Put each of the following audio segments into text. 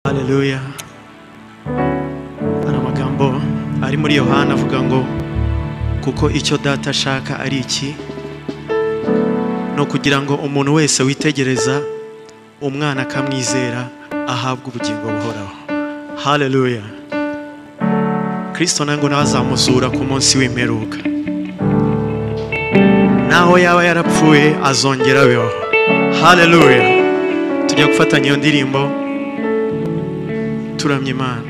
Haleluya. Hari amagambo ari muri Yohana avuga ngo kuko icyo data ashaka ari iki, no kugira ngo umuntu wese witegereza umwana akamwizera ahabwa ubugingo buhoraho. Haleluya. Kristo nango nazamuzura ku munsi w'imperuka, naho yaba yarapfuye azongera beho. Haleluya. Tujya gufatanya iyo ndirimbo turamye Imana.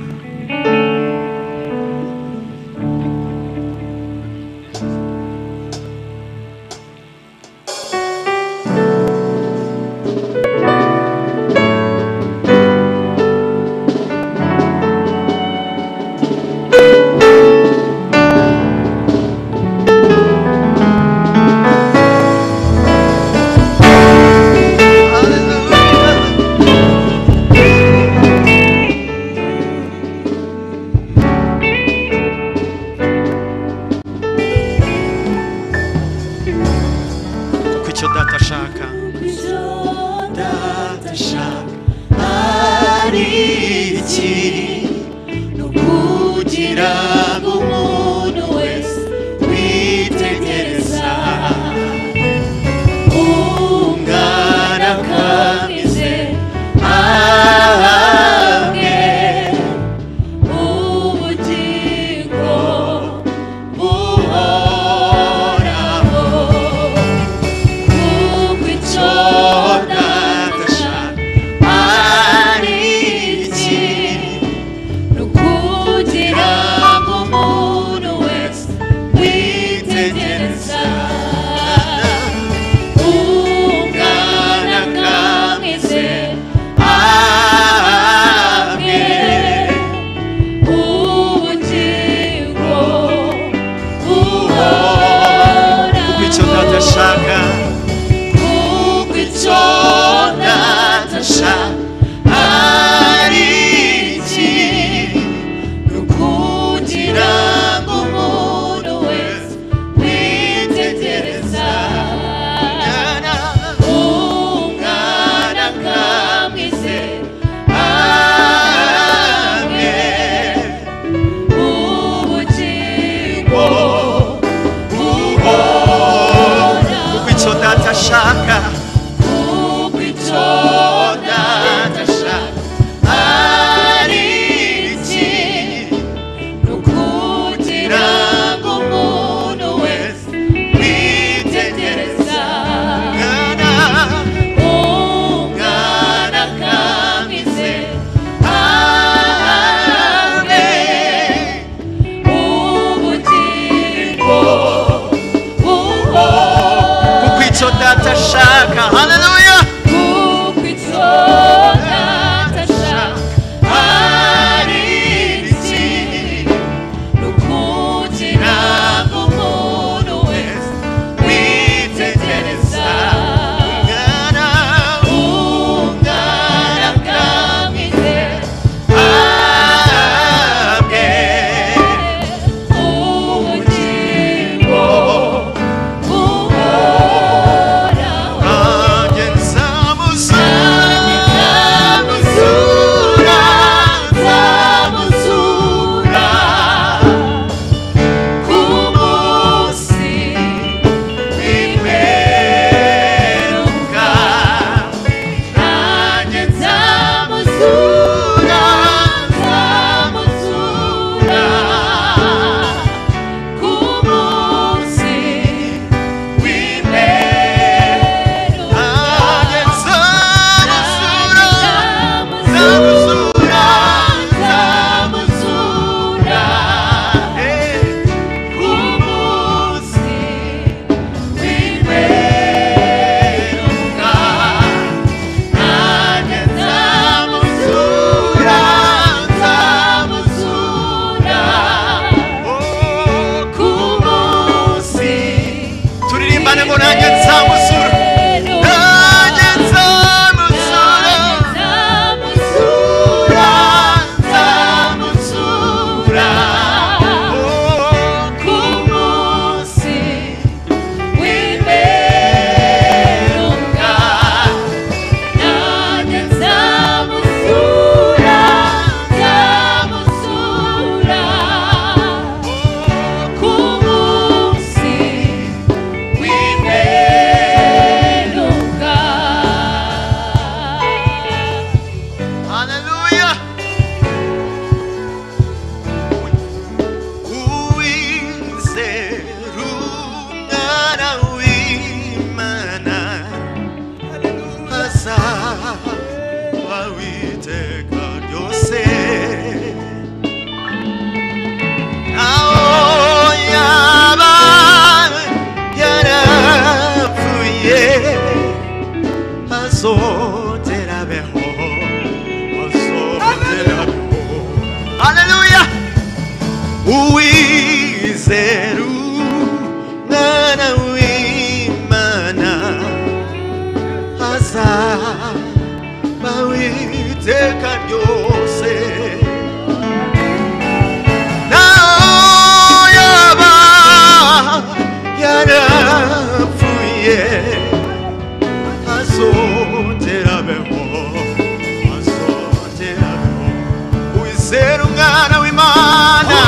umwana w'Imana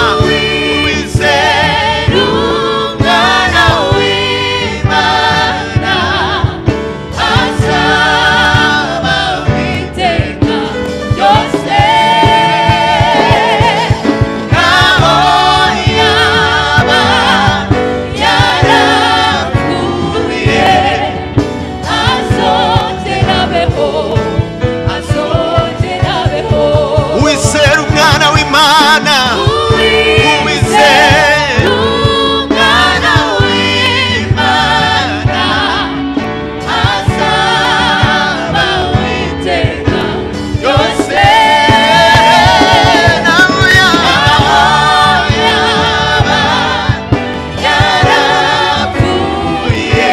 uwizera umwana w'Imana azaba witeka byose naho yaba yarapfuye azongera abeho uwizera umwana w'Imana uwizera umwana w'Imana azaba witeka byose naho yaba yarapfuye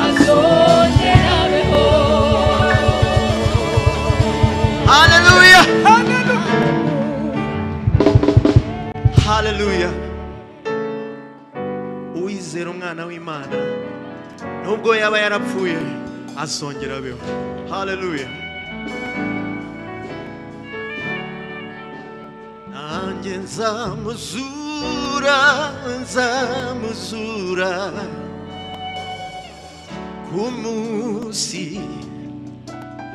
azongera abeho. Hallelujah. Hallelujah. Uwizera umwana w'Imana nubwo yaba yarapfuye azongera abeho. Hallelujah. Nanjye nzamuzura ku munsi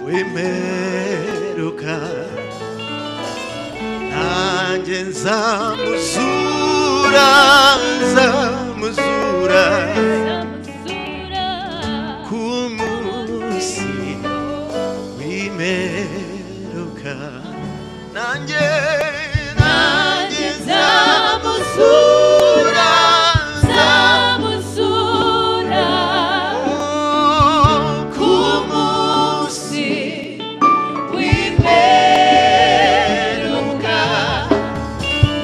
w'imperuka. Nanjye nzamuzura ku munsi w'imperuka. Nanjye nzamuzura ku munsi w'imperuka.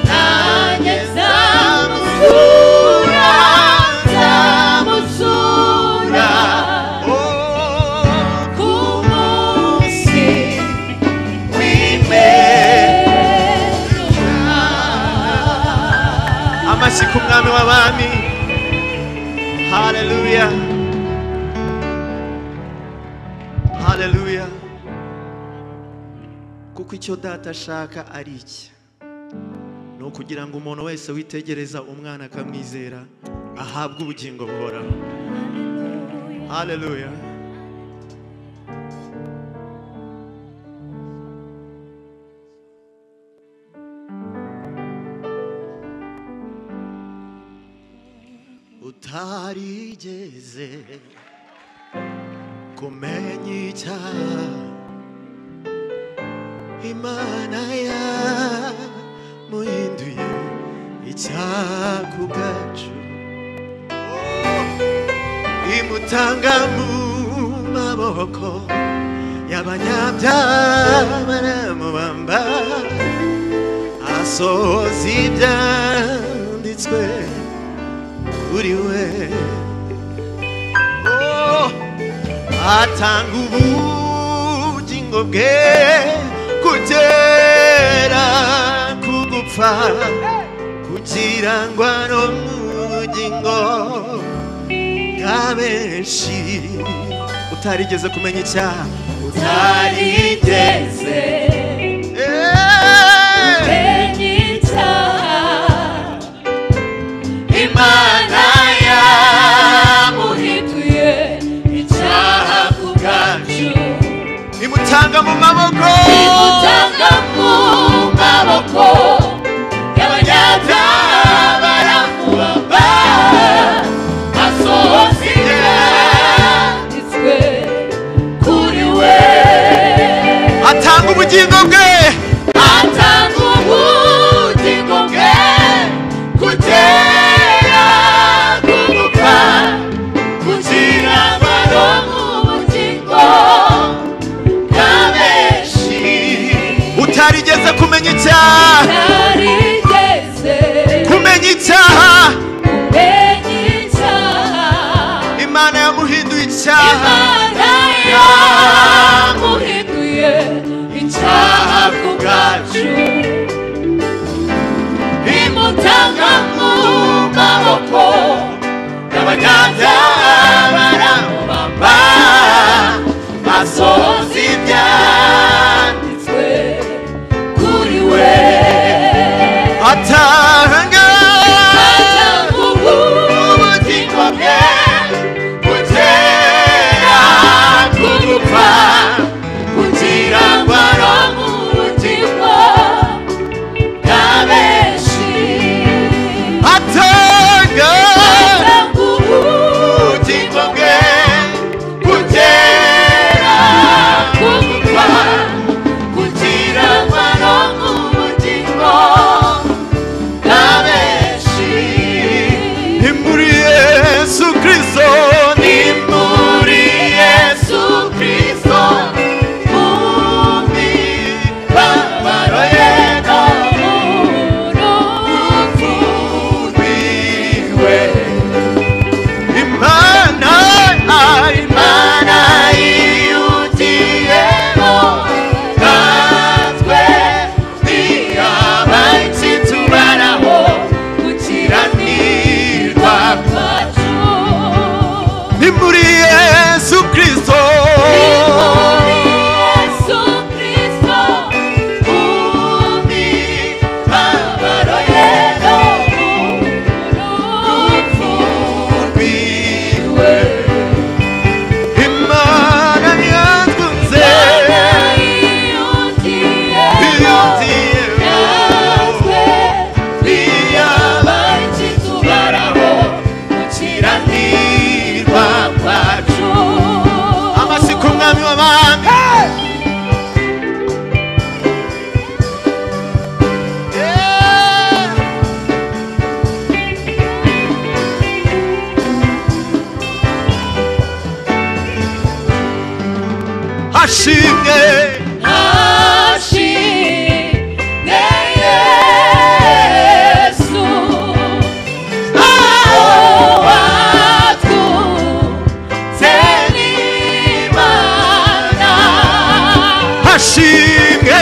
Nanjye nzamuzura ku munsi w'imperuka. Amashyi ku mwami w'abami. Hallelujah. Hallelujah. Kuko icyo data ashaka ari iki, ni ukugira ngo umuntu wese witegereza umwana akamwizera ahabwe ubugingo buhoraho. Hallelujah. Utarigeze kumenya icyaha, Imana yamuhinduye icyaha ku bwacu, imutanga mu maboko y'abanyabyaha baramubamba, asohoza ibyanditswe kuri we. Atanga ubugingo bwe kugera ku gupfa, kugira ngo aronke ubugingo bwa benshi. Utarigeze kumenya icyaha, utarigeze kumenya icyaha, Imana yamuhinduye icyaha ku bwacu, imutanga mu maboko y'abanyabyaha baramubamba, asohoza ibyanditswe kuri we. atanga ubugingo bwe kugera ku gupfa, kugira ngo aronke ubugingo bwa benshi. utarigeze kumenya icyaha, kumenya icyaha, Imana yamuhinduye icyaha, yamuhinduye icyaha ku bwacu, imutanga mu maboko y'abanyabyaha baramubamba, asohoza ibyaha mutanga hashimwe ashimwe Yesu aho watwunze n'Imana hashimwe